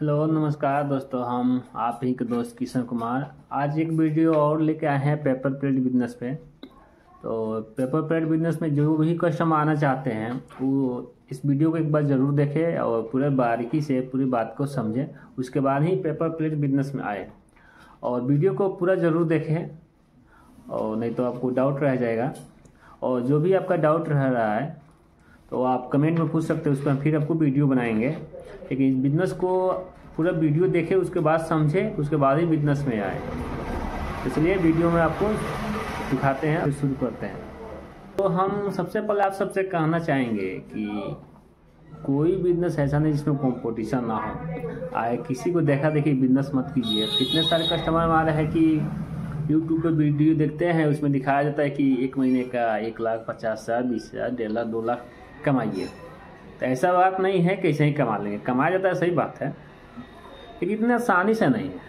Hello नमस्कार दोस्तों, हम आप ही के दोस्त किशन कुमार आज एक वीडियो और लेके आए हैं पेपर प्लेट बिजनेस पे। तो पेपर प्लेट बिजनेस में जो भी कस्टमर आना चाहते हैं वो इस वीडियो को एक बार ज़रूर देखें और पूरे बारीकी से पूरी बात को समझें, उसके बाद ही पेपर प्लेट बिजनेस में आए। और वीडियो को पूरा ज़रूर देखें और नहीं तो आपको डाउट रह जाएगा। और जो भी आपका डाउट रह रहा है तो आप कमेंट में पूछ सकते हैं, उस पर फिर आपको वीडियो बनाएंगे। लेकिन इस बिज़नेस को पूरा वीडियो देखें, उसके बाद समझें, उसके बाद ही बिज़नेस में आए। इसलिए वीडियो में आपको दिखाते हैं, फिर शुरू करते हैं। तो हम सबसे पहले आप सबसे कहना चाहेंगे कि कोई बिज़नेस ऐसा नहीं जिसमें कंपटीशन ना हो। आए किसी को देखा देखी बिज़नेस मत कीजिए। कितने सारे कस्टमर हमारे हैं कि यूट्यूब पे वीडियो देखते हैं, उसमें दिखाया जाता है कि एक महीने का 1,50,000, 20,000, 1.5 लाख, 2 लाख कमाइए। तो ऐसा बात नहीं है, कैसे ही कमा लेंगे। कमाया जाता है, सही बात है, लेकिन इतनी आसानी से नहीं है।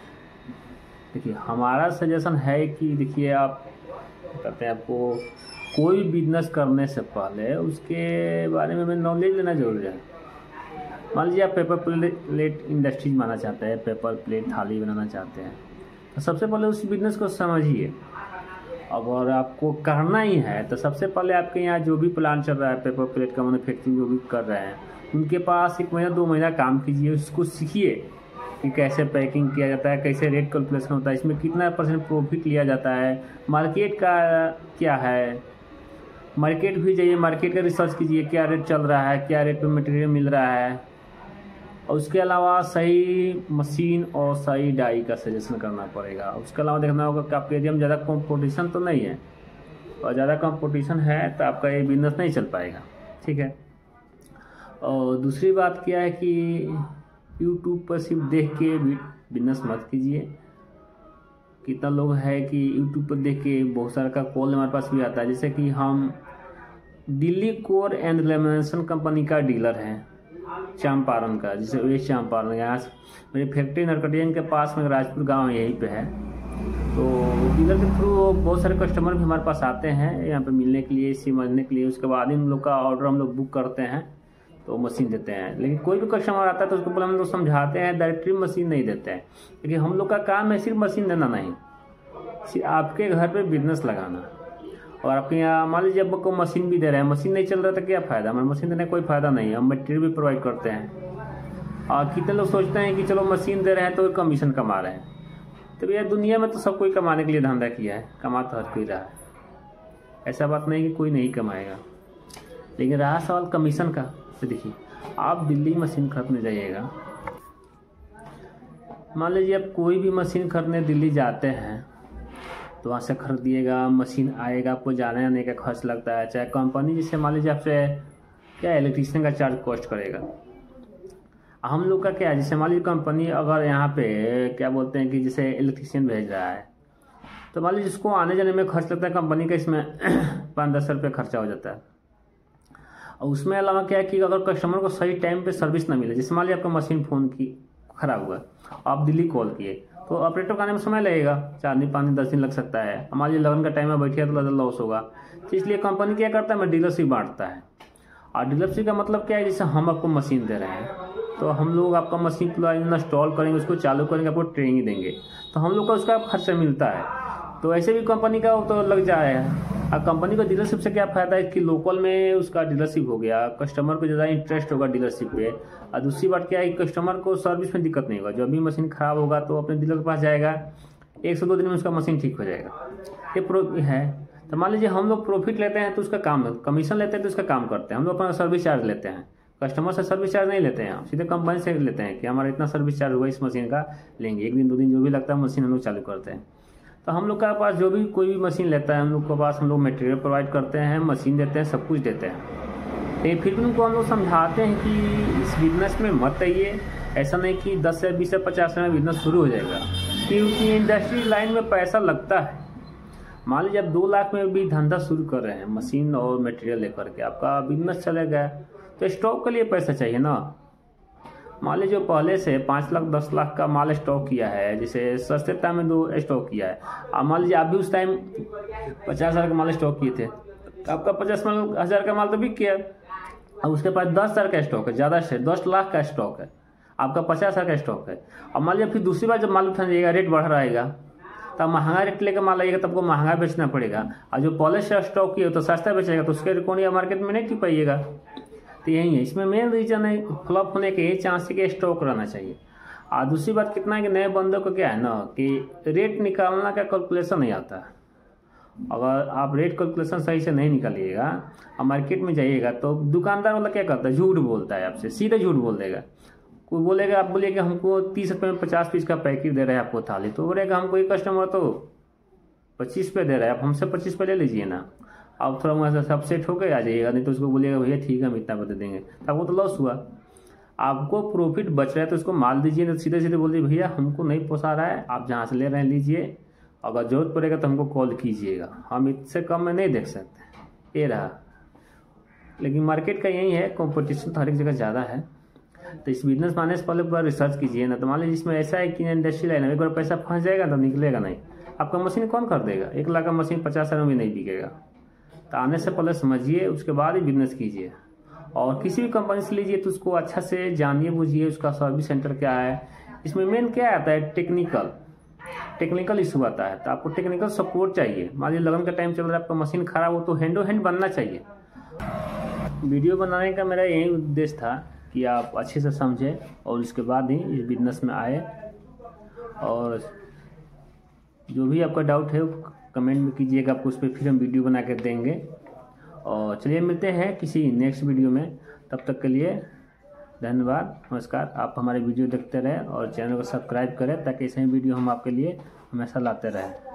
देखिए, हमारा सजेशन है कि देखिए, आप कहते हैं आपको कोई बिजनेस करने से पहले उसके बारे में नॉलेज लेना जरूरी है। मान लीजिए आप पेपर प्लेट इंडस्ट्रीज बनाना चाहते हैं, पेपर प्लेट थाली बनाना चाहते हैं, तो सबसे पहले उस बिज़नेस को समझिए। अगर आपको करना ही है तो सबसे पहले आपके यहाँ जो भी प्लान चल रहा है, पेपर प्लेट का मैन्युफैक्चरिंग जो भी कर रहे हैं, उनके पास 1 महीना 2 महीना काम कीजिए। उसको सीखिए कि कैसे पैकिंग किया जाता है, कैसे रेट कैलकुलेशन होता है, इसमें कितना % प्रॉफिट लिया जाता है, मार्केट का क्या है। मार्केट भी जाइए, मार्केट का रिसर्च कीजिए, क्या रेट चल रहा है, क्या रेट पर मटेरियल मिल रहा है। और उसके अलावा सही मशीन और सही डाई का सजेशन करना पड़ेगा। उसके अलावा देखना होगा कि आपके एरिया में ज़्यादा कंपटीशन तो नहीं है, और ज़्यादा कंपटीशन है तो आपका ये बिज़नेस नहीं चल पाएगा। ठीक है। और दूसरी बात क्या है कि यूट्यूब पर सिर्फ देख के बिज़नेस मत कीजिए। कितना लोग है कि यूट्यूब पर देख के बहुत सारा का कॉल हमारे पास भी आता है। जैसे कि हम Delhi core and lamination company का डीलर हैं, चंपारण का, जिसे वेस्ट चंपारण, यहाँ मेरी फैक्ट्री नरकटियागंज के पास में राजपुर गांव यहीं पे है। तो डीलर के थ्रू बहुत सारे कस्टमर भी हमारे पास आते हैं यहाँ पे मिलने के लिए, समझने के लिए। उसके बाद ही हम लोग का ऑर्डर हम लोग बुक करते हैं तो मशीन देते हैं। लेकिन कोई भी कस्टमर आता है तो उसको पहले हम लोग समझाते हैं, डायरेक्टली मशीन नहीं देते हैं। लेकिन हम लोग का काम है सिर्फ मशीन देना नहीं, सिर्फ आपके घर पर बिजनेस लगाना। और आपके यहाँ मान लीजिए आपको मशीन भी दे रहे हैं, मशीन नहीं चल रहा था, क्या फ़ायदा। हमारे मशीन देने का कोई फ़ायदा नहीं है। हम मटेरियल भी प्रोवाइड करते हैं। और कितने लोग सोचते हैं कि चलो मशीन दे रहे हैं तो कमीशन कमा रहे हैं। तो भैया, दुनिया में तो सब कोई कमाने के लिए धंधा किया है, कमा तो हर कोई रहा है। ऐसा बात नहीं कि कोई नहीं कमाएगा। लेकिन रहा सवाल कमीशन का, तो देखिए, आप दिल्ली मशीन खरीदने जाइएगा। मान लीजिए आप कोई भी मशीन खरीदने दिल्ली जाते हैं तो वहाँ से खरीदिएगा, मशीन आएगा, आपको जाने आने का खर्च लगता है। चाहे कंपनी जैसे मान लीजिए आपसे क्या इलेक्ट्रीशियन का चार्ज कॉस्ट करेगा। हम लोग का क्या है, जैसे मान लीजिए कंपनी अगर यहाँ पे क्या बोलते हैं कि जैसे इलेक्ट्रीशियन भेज रहा है, तो मान लीजिए जिसको आने जाने में खर्च लगता है कंपनी का, इसमें 5-10 रुपये खर्चा हो जाता है। और उसमें अलावा क्या है कि अगर कस्टमर को सही टाइम पे सर्विस ना मिले, जैसे मान लीजिए आपका मशीन फ़ोन की ख़राब हुआ, आप दिल्ली कॉल किए, तो ऑपरेटर का आने में समय लगेगा, 4 दिन 5 दिन 10 दिन लग सकता है। हमारे लिए लगन का टाइम में बैठिए तो ज़्यादा लॉस होगा। तो इसलिए कंपनी क्या करता है, मैं डीलरशिप बांटता है। और डीलरशिप का मतलब क्या है, जैसे हम आपको मशीन दे रहे हैं तो हम लोग आपका मशीन पूरा इंस्टॉल करेंगे, उसको चालू करेंगे, आपको ट्रेनिंग देंगे, तो हम लोग का उसका खर्चा मिलता है। तो ऐसे भी कंपनी का तो लग जाएगा। और कंपनी को डीलरशिप से क्या फ़ायदा है कि लोकल में उसका डीलरशिप हो गया, कस्टमर को ज़्यादा इंटरेस्ट होगा डीलरशिप पे। और दूसरी बात क्या है कि कस्टमर को सर्विस में दिक्कत नहीं होगा। जब भी मशीन ख़राब होगा तो अपने डीलर के पास जाएगा, 1 से 2 दिन में उसका मशीन ठीक हो जाएगा। ये प्रो है। तो मान लीजिए हम लोग प्रॉफिट लेते हैं तो उसका काम, कमीशन लेते हैं तो उसका काम करते हैं। हम लोग अपना सर्विस चार्ज लेते हैं, कस्टमर से सर्विस चार्ज नहीं लेते हैं, सीधे कंपनी से लेते हैं कि हमारा इतना सर्विस चार्ज हुआ इस मशीन का, लेंगे। 1 दिन 2 दिन जो भी लगता है मशीन हम लोग चालू करते हैं। तो हम लोग के पास जो भी कोई भी मशीन लेता है, हम लोग के पास हम लोग मटेरियल प्रोवाइड करते हैं, मशीन देते हैं, सब कुछ देते हैं। लेकिन फिर भी उनको हम लोग समझाते हैं कि इस बिजनेस में मत आइए। ऐसा नहीं कि 10 से 20 से 50 में बिजनेस शुरू हो जाएगा, क्योंकि इंडस्ट्री लाइन में पैसा लगता है। मान लीजिए आप 2 लाख में भी धंधा शुरू कर रहे हैं मशीन और मटेरियल लेकर के, आपका बिजनेस चलेगा तो स्टॉक के लिए पैसा चाहिए ना। मान लीजिए पहले से 5 लाख 10 लाख का माल स्टॉक किया है, जैसे सस्ते टाइम में 2 स्टॉक किया है। अब मान लीजिए आप भी उस टाइम 50,000 का माल स्टॉक किए थे, तो आपका 50,000 का माल तो बिक गया। अब उसके पास 10,000 का स्टॉक है, ज़्यादा से 10 लाख का स्टॉक है। आपका 50,000 का स्टॉक है। अब मान लीजिए फिर दूसरी बार जब माल उठा जाएगा, रेट बढ़ रहेगा, तब महंगा रेट लेकर माल आइएगा, तब आपको महंगा बेचना पड़ेगा। और जो पॉलिश स्टॉक की है तो सस्ता बेचेगा, तो उसके अकॉर्डिंग मार्केट में नहीं टिक पाइएगा। तो यही है, इसमें मेन रीजन है फ्लॉप होने के ये चांस है कि स्टॉक रहना चाहिए। और दूसरी बात कितना है कि नए बंदों को क्या है ना कि रेट निकालना का कैलकुलेशन नहीं आता है। अगर आप रेट कैलकुलेशन सही से नहीं निकालिएगा और मार्केट में जाइएगा तो दुकानदार वाला क्या करता है, झूठ बोलता है आपसे, सीधे झूठ बोल देगा। कोई बोलेगा, आप बोलिए कि हमको 30 रुपये में 50 पीस का पैकेट दे रहे हैं आपको थाली, तो बोलेगा हमको एक कस्टमर तो 25 पे दे रहा है, आप हमसे 25 पे ले लीजिए ना। आप थोड़ा वहाँ से सब सेट होकर आ जाइएगा, नहीं तो उसको बोलिएगा भैया ठीक है हम इतना बता देंगे, तब वो तो लॉस हुआ। आपको प्रॉफिट बच रहा है तो उसको माल दीजिए, तो सीधे सीधे बोलिए भैया हमको नहीं पोसा रहा है, आप जहाँ से ले रहे हैं लीजिए, अगर जरूरत पड़ेगा तो हमको कॉल कीजिएगा, हम इससे कम में नहीं देख सकते। ये रहा। लेकिन मार्केट का यही है, कंपटीशन तो हर एक जगह ज़्यादा है। तो इस बिजनेस मानने से पहले एक बार रिसर्च कीजिए ना। तो मान लीजिए इसमें ऐसा है कि इंडस्ट्री लाइन है, एक बार पैसा फंस जाएगा तो निकलेगा नहीं। आपका मशीन कौन खरीदेगा? 1 लाख का मशीन 50,000 में भी नहीं बिकेगा। तो आने से पहले समझिए, उसके बाद ही बिजनेस कीजिए। और किसी भी कंपनी से लीजिए तो उसको अच्छा से जानिए बुझिए, उसका सर्विस सेंटर क्या है, इसमें मेन क्या आता है, टेक्निकल इशू आता है। तो आपको टेक्निकल सपोर्ट चाहिए। मान लीजिए लगन का टाइम चल रहा है, आपका मशीन खराब हो तो हैंडो हैंड बनना चाहिए। वीडियो बनाने का मेरा यही उद्देश्य था कि आप अच्छे से समझें और उसके बाद ही इस बिजनेस में आए। और जो भी आपका डाउट है वो कमेंट में कीजिएगा, आपको उस पर फिर हम वीडियो बना कर देंगे। और चलिए मिलते हैं किसी नेक्स्ट वीडियो में, तब तक के लिए धन्यवाद, नमस्कार। आप हमारे वीडियो देखते रहें और चैनल को सब्सक्राइब करें ताकि ऐसे ही वीडियो हम आपके लिए हमेशा लाते रहें।